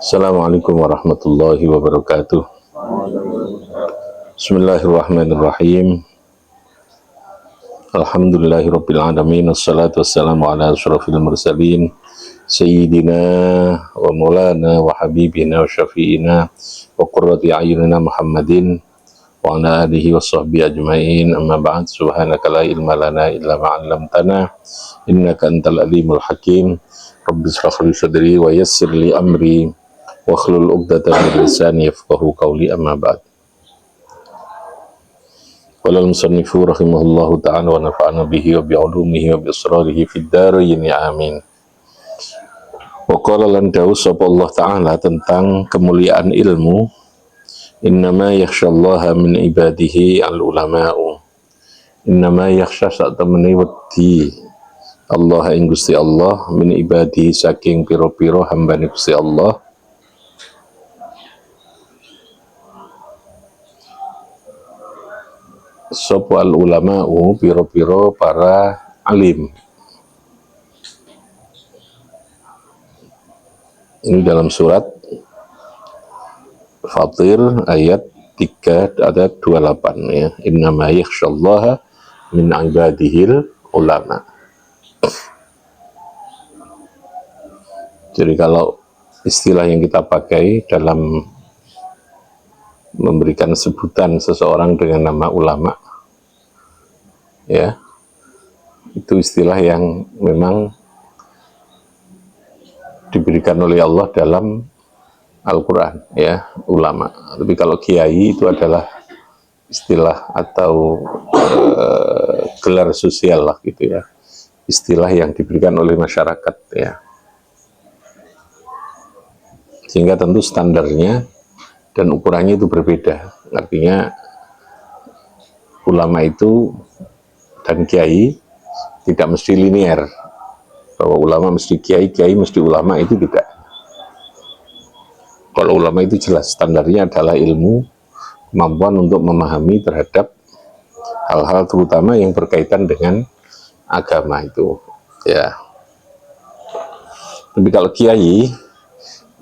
Assalamualaikum warahmatullahi wabarakatuh. Bismillahirrahmanirrahim. Alhamdulillahirabbil alamin. Wassalatu wassalamu ala asyrafil mursalin sayyidina wa maulana wa habibina wa syafi'ina wa qurrati a'yunina Muhammadin wa ala alihi wa sahbihi ajmain. Amma ba'd. Subhanaka la ilma lana illa ma 'allamtana innaka antal alimul hakim. Rabbi shrah li sadri wa yassir li amri wakhlul 'uqdatam min lisani yafqahu qawli. Amma ba'd. Qala al-musannifu rahimahullahu ta'ala wa nafa'ana bihi wa bi'ulumihi wa bi'asrarihi fid dharain amin. Wa qala lan dawu sapa Allah ta'ala tentang kemuliaan ilmu, innama yakhsyallaha min ibadihi al-ulama'u. Innama yakhsha sak temene wedi Allah ing Gusti Allah min ibadihi saking pira-pira hambane Gusti Allah sapa al ulama'u piro-piro para alim. Ini dalam surat Fatir ayat 3 ada 28 ya. Innama yakhsyallaha min ibadihil ulama. Jadi kalau istilah yang kita pakai dalam memberikan sebutan seseorang dengan nama ulama, ya, itu istilah yang memang diberikan oleh Allah dalam Al-Quran, ya, ulama. Tapi kalau kiai itu adalah istilah atau gelar sosial lah gitu ya, istilah yang diberikan oleh masyarakat ya, sehingga tentu standarnya dan ukurannya itu berbeda. Artinya ulama itu dan kiai tidak mesti linear, bahwa ulama mesti kiai, kiai mesti ulama, itu tidak. Kalau ulama itu jelas standarnya adalah ilmu, kemampuan untuk memahami terhadap hal-hal terutama yang berkaitan dengan agama itu ya. Tapi kalau kiai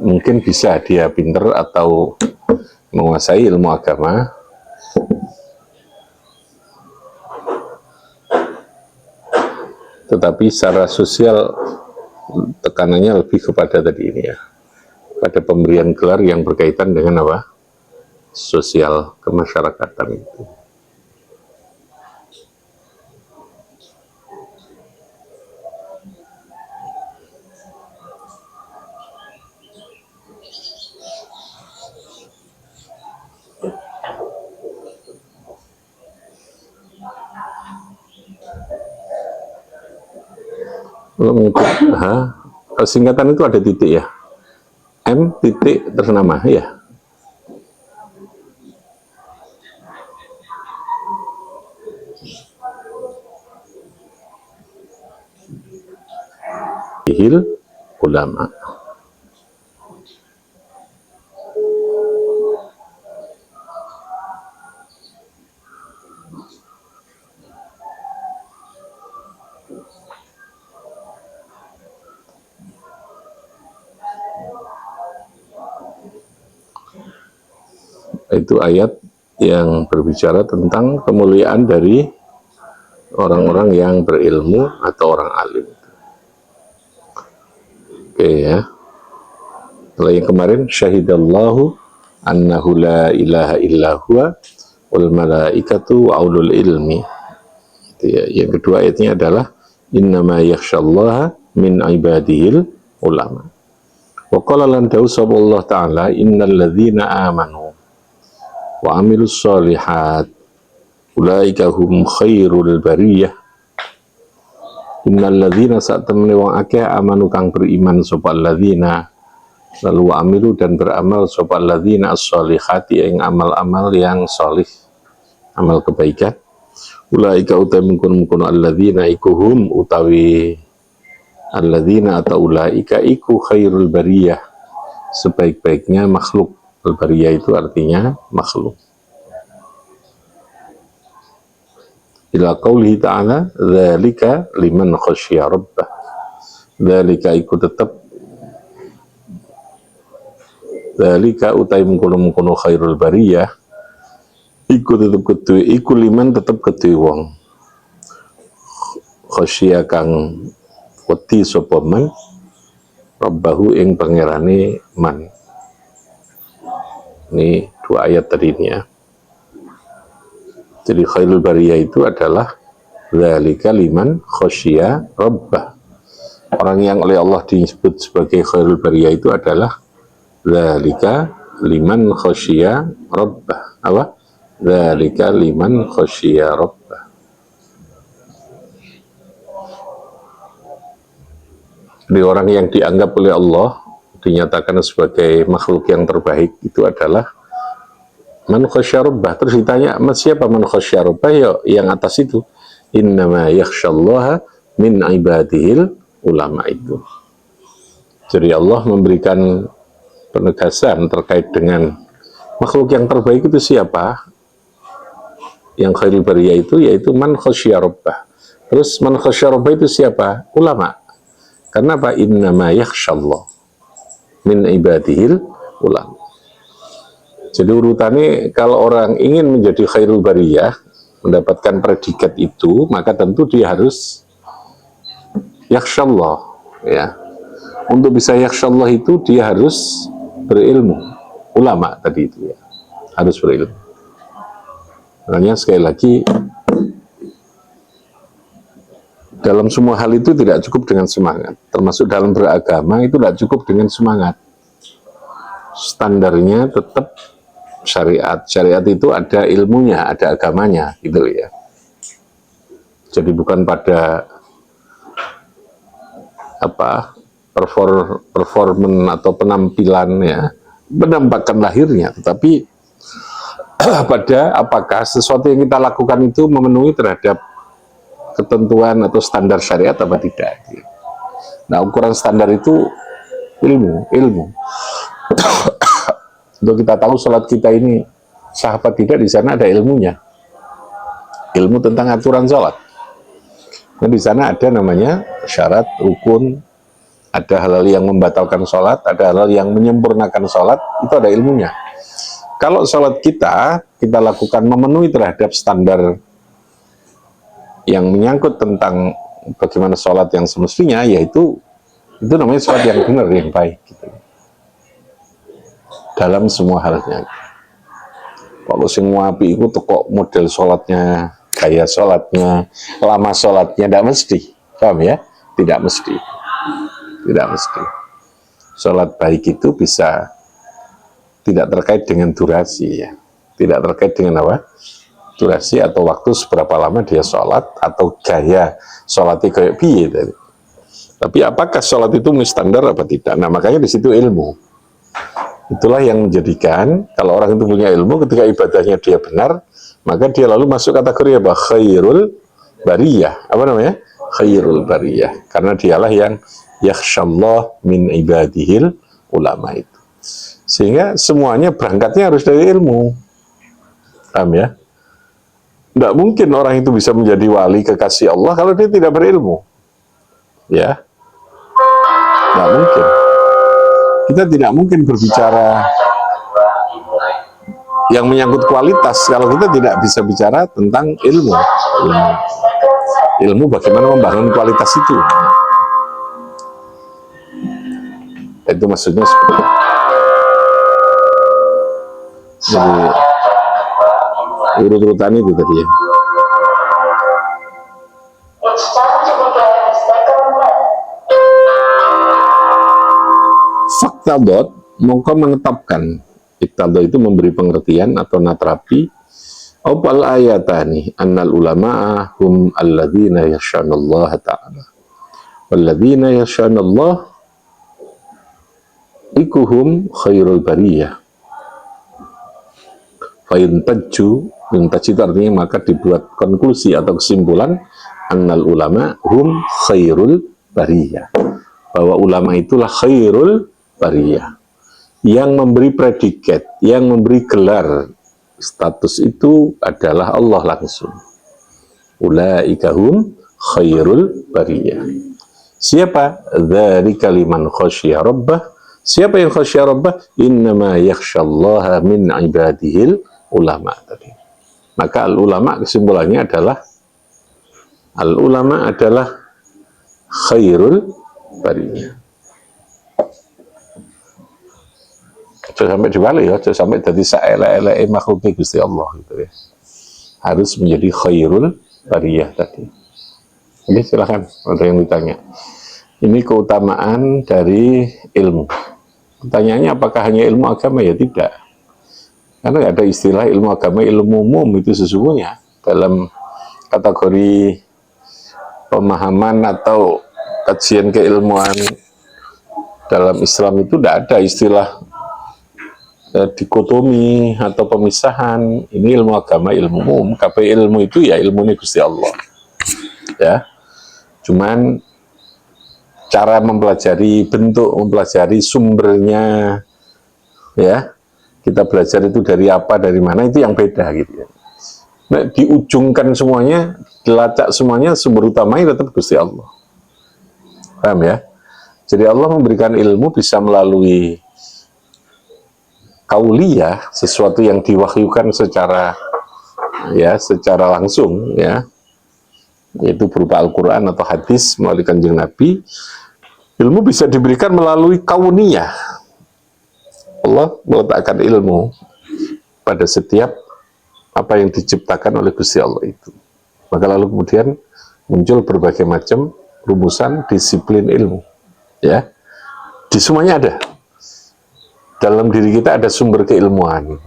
mungkin bisa dia pinter atau menguasai ilmu agama, tetapi secara sosial tekanannya lebih kepada tadi ini ya, pada pemberian gelar yang berkaitan dengan apa? Sosial, kemasyarakatan itu. Singkatan itu ada titik ya, M titik terus nama ya. Ihil ulama. Itu ayat yang berbicara tentang kemuliaan dari orang-orang yang berilmu atau orang alim. Oke ya. Kalau yang kemarin, syahidallahu annahu la ilaha illa huwa wal malaikatu wa ulul ilmi. Itu ya. Yang kedua ayatnya adalah innama yakhsyallaha min ibadihil ulama. Wa qala lan tawsab Allah ta'ala innal ladzina amanu wa amilus solihat ulaika hum khairul bariyah. Innal ladzina sa'tamne wong akeh amanu kang beriman sapa alladzina, lalu wa amilu dan beramal sapa alladzina as-solihati ing amal-amal yang solih, amal kebaikan. Ulaika utai mungkun alladzina ikuhum utawi alladzina atau ulaika iku khairul bariyah, sebaik-baiknya makhluk. Al-bariyah itu artinya makhluk. Ila qaulihi ta'ala dzalika liman khasyya rabbah. Dzalika iku tetap Dzalika utai mengkono-mengkono khairul bariyah iku tetep kedue iku liman tetep kedue wong khosya kang wedi sapa man rabbahu ing pangerane man. Ini dua ayat tadi ini ya. Jadi khairul bariyah itu adalah dzalika liman khosya rabbah. Orang yang oleh Allah disebut sebagai khairul bariyah itu adalah dzalika liman khosya rabbah. Apa? Dzalika liman khosya rabbah. Jadi orang yang dianggap oleh Allah dinyatakan sebagai makhluk yang terbaik itu adalah man khosya rabbah. Terus ditanya, siapa man khosya rabbah? Ya, yang atas itu. Innama yakhsyallaha min ibadihil ulama itu. Jadi Allah memberikan penegasan terkait dengan makhluk yang terbaik itu siapa? Yang khairul bariyah itu yaitu man khosya rabbah. Terus man khosya rabbah itu siapa? Ulama. Karena apa? Innama yakhsyallah min ibadihil ulama. Jadi urutannya kalau orang ingin menjadi khairul bariyah, mendapatkan predikat itu, maka tentu dia harus yakhsyallah, ya. Untuk bisa yakhsyallah itu dia harus berilmu. Ulama tadi itu ya, harus berilmu. Makanya sekali lagi, dalam semua hal itu tidak cukup dengan semangat. Termasuk dalam beragama itu tidak cukup dengan semangat. Standarnya tetap syariat. Syariat itu ada ilmunya, ada agamanya, gitu ya. Jadi bukan pada apa performan atau penampilan ya, menampakkan lahirnya, tetapi pada apakah sesuatu yang kita lakukan itu memenuhi terhadap ketentuan atau standar syariat apa tidak. Nah, ukuran standar itu ilmu. Untuk kita tahu sholat kita ini sah apa tidak, di sana ada ilmunya. Ilmu tentang aturan sholat. Nah, di sana ada namanya syarat, rukun, ada hal-hal yang membatalkan sholat, ada hal-hal yang menyempurnakan sholat, itu ada ilmunya. Kalau sholat kita lakukan memenuhi terhadap standar yang menyangkut tentang bagaimana sholat yang semestinya, yaitu itu namanya sholat yang benar, yang baik gitu. Dalam semua halnya. Kalau semua api itu toko model sholatnya, gaya sholatnya, lama sholatnya, tidak mesti, paham ya? Tidak mesti. Sholat baik itu bisa tidak terkait dengan durasi ya, tidak terkait dengan apa? Durasi atau waktu seberapa lama dia sholat atau gaya sholatnya kayak piye tadi. Tapi apakah sholat itu standar apa tidak? Nah, makanya di situ ilmu. Itulah yang menjadikan kalau orang itu punya ilmu, ketika ibadahnya dia benar, maka dia lalu masuk kategori apa? Khairul bariyah. Apa namanya? Khairul bariyah. Karena dialah yang yakhsyallah min ibadihil ulama itu. Sehingga semuanya berangkatnya harus dari ilmu. Paham ya? Tidak mungkin orang itu bisa menjadi wali kekasih Allah kalau dia tidak berilmu. Ya, tidak mungkin. Kita tidak mungkin berbicara yang menyangkut kualitas kalau kita tidak bisa bicara tentang ilmu. Ilmu bagaimana membangun kualitas itu. Itu maksudnya seperti itu. Jadi urut-urutan itu tadi ya. Faktadot mongko menetapkan. Iktadot itu memberi pengertian atau natrapi. Opal ayatani annal ulama'a hum alladzina yasyanallaha ta'ala walladzina yasyanallah ikuhum khairul bariyah. Fayuntaju, yuntaju itu artinya maka dibuat konklusi atau kesimpulan annal ulama hum khairul bariyah, bahwa ulama itulah khairul bariyah, yang memberi predikat, yang memberi gelar status itu adalah Allah langsung. Ulaika hum khairul bariyah. Siapa? Dzalika liman khasyiya rabbah, Siapa yang khasyah rabbah? Innama yakhsyallaha min ibadihil ulama tadi. Maka al-ulama kesimpulannya adalah al-ulama adalah khairul bariyah. Sampai dibalik ya, sampai jadi saelek-elek makhluk Gusti Allah gitu ya. Harus menjadi khairul bariyah tadi. Oke, silakan ada yang ditanya. Ini keutamaan dari ilmu. Pertanyaannya apakah hanya ilmu agama? Ya tidak. Karena nggak ada istilah ilmu agama, ilmu umum itu sesungguhnya dalam kategori pemahaman atau kajian keilmuan dalam Islam itu tidak ada istilah dikotomi atau pemisahan. Ini ilmu agama, ilmu umum. Kabeh ilmu itu ya ilmunya Gusti Allah. Ya, cuman cara mempelajari, bentuk mempelajari, sumbernya, ya kita belajar itu dari apa, dari mana, itu yang beda gitu ya. Nah, diujungkan semuanya, dilacak semuanya, sumber utamanya tetap Gusti Allah. Paham ya? Jadi Allah memberikan ilmu bisa melalui kauliyah, sesuatu yang diwahyukan secara langsung ya, yaitu berupa Al-Quran atau hadis melalui Kanjeng Nabi. Ilmu bisa diberikan melalui kauniyah. Allah meletakkan ilmu pada setiap apa yang diciptakan oleh Gusti Allah itu. Maka lalu kemudian muncul berbagai macam rumusan disiplin ilmu. Ya, di semuanya ada. Dalam diri kita ada sumber keilmuan.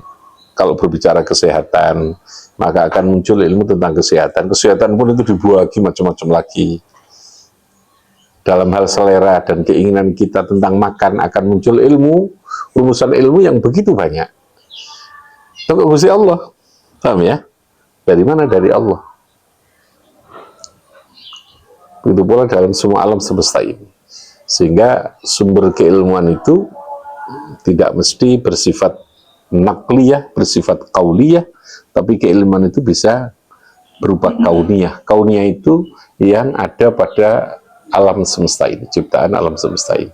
Kalau berbicara kesehatan, maka akan muncul ilmu tentang kesehatan. Kesehatan pun itu dibagi macam-macam lagi. Dalam hal selera dan keinginan kita tentang makan akan muncul ilmu, rumusan ilmu yang begitu banyak. Itu Gusti Allah. Paham ya? Dari mana? Dari Allah. Begitu pula dalam semua alam semesta ini. Sehingga sumber keilmuan itu tidak mesti bersifat nakliyah, bersifat kauliyah, tapi keilmuan itu bisa berupa kauniyah. Kauniyah itu yang ada pada alam semesta ini, ciptaan alam semesta ini.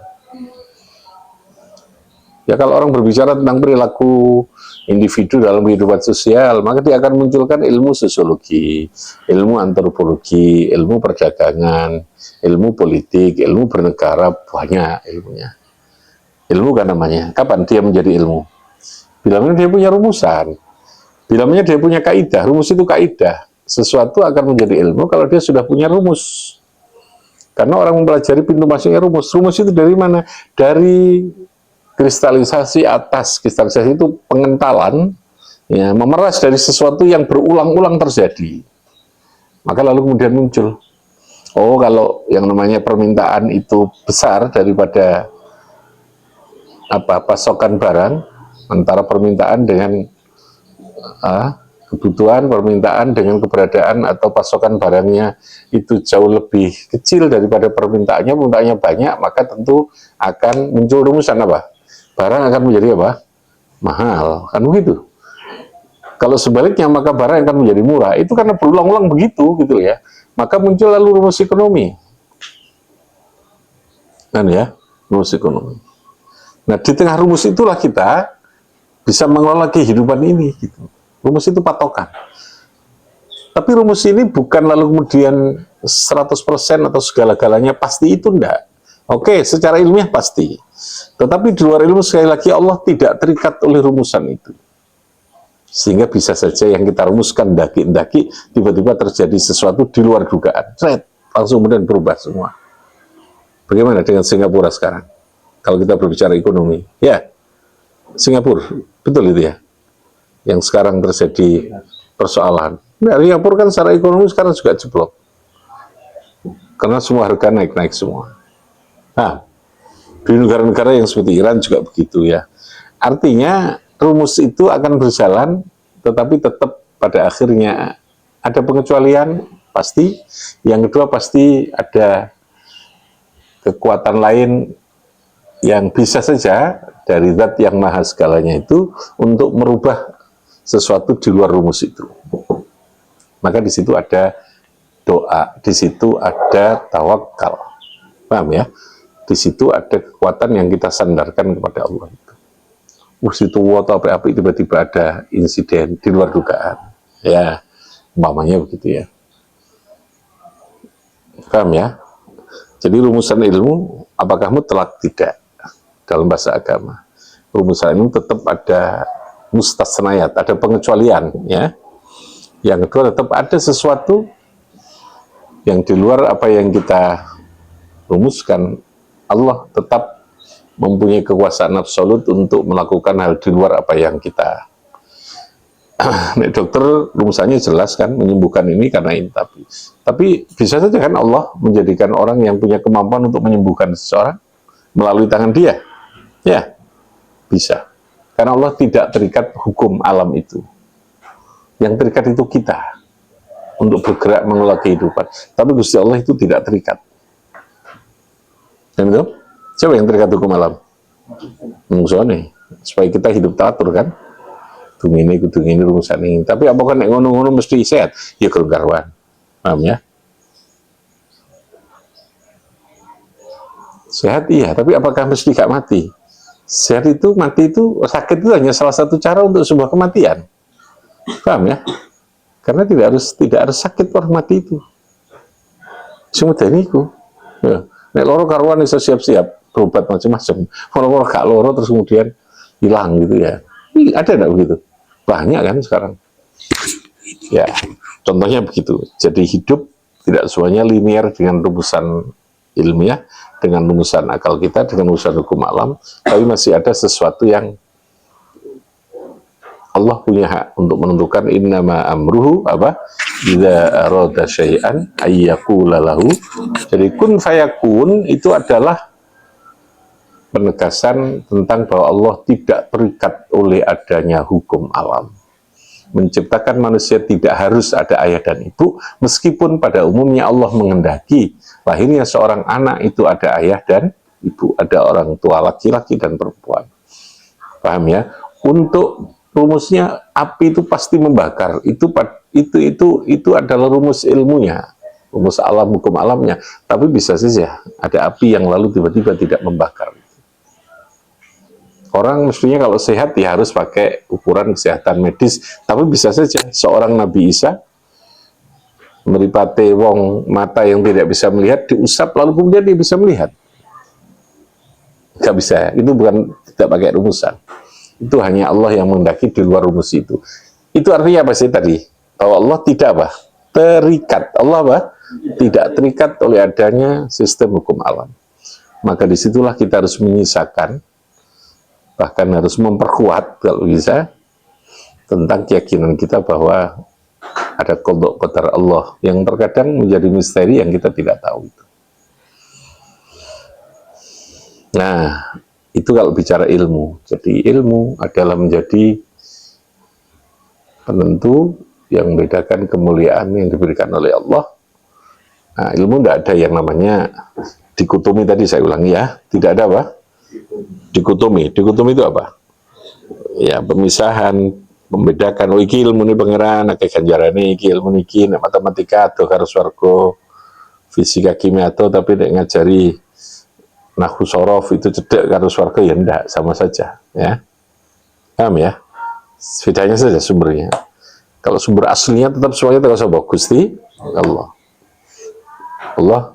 Ya, kalau orang berbicara tentang perilaku individu dalam kehidupan sosial, maka dia akan munculkan ilmu sosiologi, ilmu antropologi, ilmu perdagangan, ilmu politik, ilmu bernegara, banyak ilmunya. Ilmu kan namanya. Kapan dia menjadi ilmu? Bila mana dia punya rumusan, bila mana dia punya kaidah. Rumus itu kaidah. Sesuatu akan menjadi ilmu kalau dia sudah punya rumus. Karena orang mempelajari pintu masuknya rumus. Rumus itu dari mana? Dari kristalisasi atas. Kristalisasi itu pengentalan, ya, memeras dari sesuatu yang berulang-ulang terjadi. Maka lalu kemudian muncul, oh kalau yang namanya permintaan itu besar daripada pasokan barang, antara permintaan dengan kebutuhan, permintaan dengan keberadaan atau pasokan barangnya itu jauh lebih kecil daripada permintaannya banyak, maka tentu akan muncul rumusan apa? Barang akan menjadi apa? Mahal, kan begitu. Kalau sebaliknya maka barang akan menjadi murah. Itu karena berulang-ulang begitu gitu ya. Maka muncul lalu rumus ekonomi. Kan ya, rumus ekonomi. Nah, di tengah rumus itulah kita bisa mengelola kehidupan ini gitu. Rumus itu patokan. Tapi rumus ini bukan lalu kemudian 100% atau segala-galanya pasti, itu enggak. Oke, secara ilmiah pasti. Tetapi di luar ilmu sekali lagi Allah tidak terikat oleh rumusan itu. Sehingga bisa saja yang kita rumuskan daki-daki tiba-tiba terjadi sesuatu di luar dugaan. Langsung kemudian berubah semua. Bagaimana dengan Singapura sekarang? Kalau kita berbicara ekonomi. Ya, Singapura, betul itu ya. Yang sekarang terjadi persoalan. Nah, Singapura kan secara ekonomi sekarang juga jeblok. Karena semua harga naik-naik semua. Nah, di negara-negara yang seperti Iran juga begitu ya. Artinya rumus itu akan berjalan, tetapi tetap pada akhirnya ada pengecualian, pasti. Yang kedua pasti ada kekuatan lain yang bisa saja dari zat yang maha segalanya itu untuk merubah sesuatu di luar rumus itu. Maka di situ ada doa, di situ ada tawakal. Paham ya? di situ ada kekuatan yang kita sandarkan kepada Allah itu. Situ atau api tiba-tiba ada insiden di luar dugaan, ya umpamanya begitu ya. Paham ya? Jadi rumusan ilmu apakah mutlak? Tidak. Dalam bahasa agama rumusan ilmu tetap ada mustasnayat, ada pengecualian ya. Yang kedua tetap ada sesuatu yang di luar apa yang kita rumuskan. Allah tetap mempunyai kekuasaan absolut untuk melakukan hal di luar apa yang kita nek dokter rumusannya jelas kan, menyembuhkan ini karena ini, tapi bisa saja kan Allah menjadikan orang yang punya kemampuan untuk menyembuhkan seseorang melalui tangan dia, ya bisa, karena Allah tidak terikat hukum alam itu, yang terikat itu kita untuk bergerak mengelola kehidupan, tapi Gusti Allah itu tidak terikat. Dan itu siapa yang terikat hukum alam? Manusiane, supaya kita hidup teratur kan. Dung ini rumusan ini. Tapi apakah nek ngono-ngono mesti sehat? Ya kerugaruan. Paham ya? Sehat iya, tapi apakah mesti gak mati? Sehat itu, mati itu, sakit itu hanya salah satu cara untuk sebuah kematian. Paham ya? Karena tidak harus sakit orang mati itu. Semua itu. Ya. Nek loro karuan bisa siap-siap berobat macam-macam. Kalau gak loro terus kemudian hilang gitu ya. Ada enggak begitu? Banyak kan sekarang. Ya, contohnya begitu. Jadi hidup tidak semuanya linear dengan rumusan ilmiah, dengan rumusan akal kita, dengan rumusan hukum alam, tapi masih ada sesuatu yang Allah punya hak untuk menentukan. Innama amruhu apa? Idza arada syai'an ayyaqula lahu. Jadi kun fayakun itu adalah penegasan tentang bahwa Allah tidak terikat oleh adanya hukum alam. Menciptakan manusia tidak harus ada ayah dan ibu, meskipun pada umumnya Allah menghendaki lahirnya seorang anak itu ada ayah dan ibu, ada orang tua laki-laki dan perempuan. Paham ya? Untuk rumusnya api itu pasti membakar. Itu adalah rumus ilmunya, rumus alam, hukum alamnya. Tapi bisa saja ada api yang lalu tiba-tiba tidak membakar. Orang mestinya kalau sehat ya harus pakai ukuran kesehatan medis, tapi bisa saja seorang Nabi Isa meripate wong mata yang tidak bisa melihat diusap lalu kemudian dia bisa melihat. Gak bisa, itu bukan, tidak pakai rumusan. Itu hanya Allah yang menghendaki di luar rumus itu. Itu artinya apa sih tadi? Bahwa Allah tidak apa? Terikat. Allah apa? Tidak terikat oleh adanya sistem hukum alam. Maka disitulah kita harus menyisakan, bahkan harus memperkuat kalau bisa, tentang keyakinan kita bahwa ada qada qadar Allah yang terkadang menjadi misteri yang kita tidak tahu itu. Nah, itu kalau bicara ilmu. Jadi ilmu adalah menjadi penentu yang membedakan kemuliaan yang diberikan oleh Allah. Nah, ilmu tidak ada yang namanya dikotomi tadi, saya ulangi ya. Tidak ada apa? Dikotomi. Dikotomi itu apa? Ya, pemisahan, membedakan, oh iki ilmu ini pangeran, akeh ganjarane, iki ilmu iki matematika atau karo swarga, fisika kimia atau, tapi nek ngajari nahwu sorof itu cedek karo swarga ya ndak, sama saja ya. Paham ya? Bedanya saja sumbernya. Kalau sumber aslinya tetap semuanya terasa Gusti Allah. Allah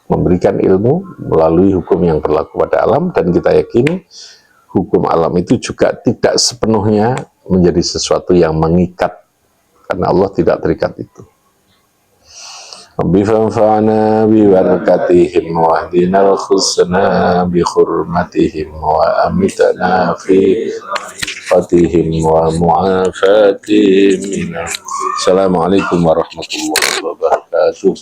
memberikan ilmu melalui hukum yang berlaku pada alam, dan kita yakini hukum alam itu juga tidak sepenuhnya menjadi sesuatu yang mengikat, karena Allah tidak terikat itu. Bifanfa'na bibarakatihim wa ahdinal khusna bi khurmatihim wa amitana fi fatihim wa mu'afatihim. Assalamualaikum warahmatullahi wabarakatuh.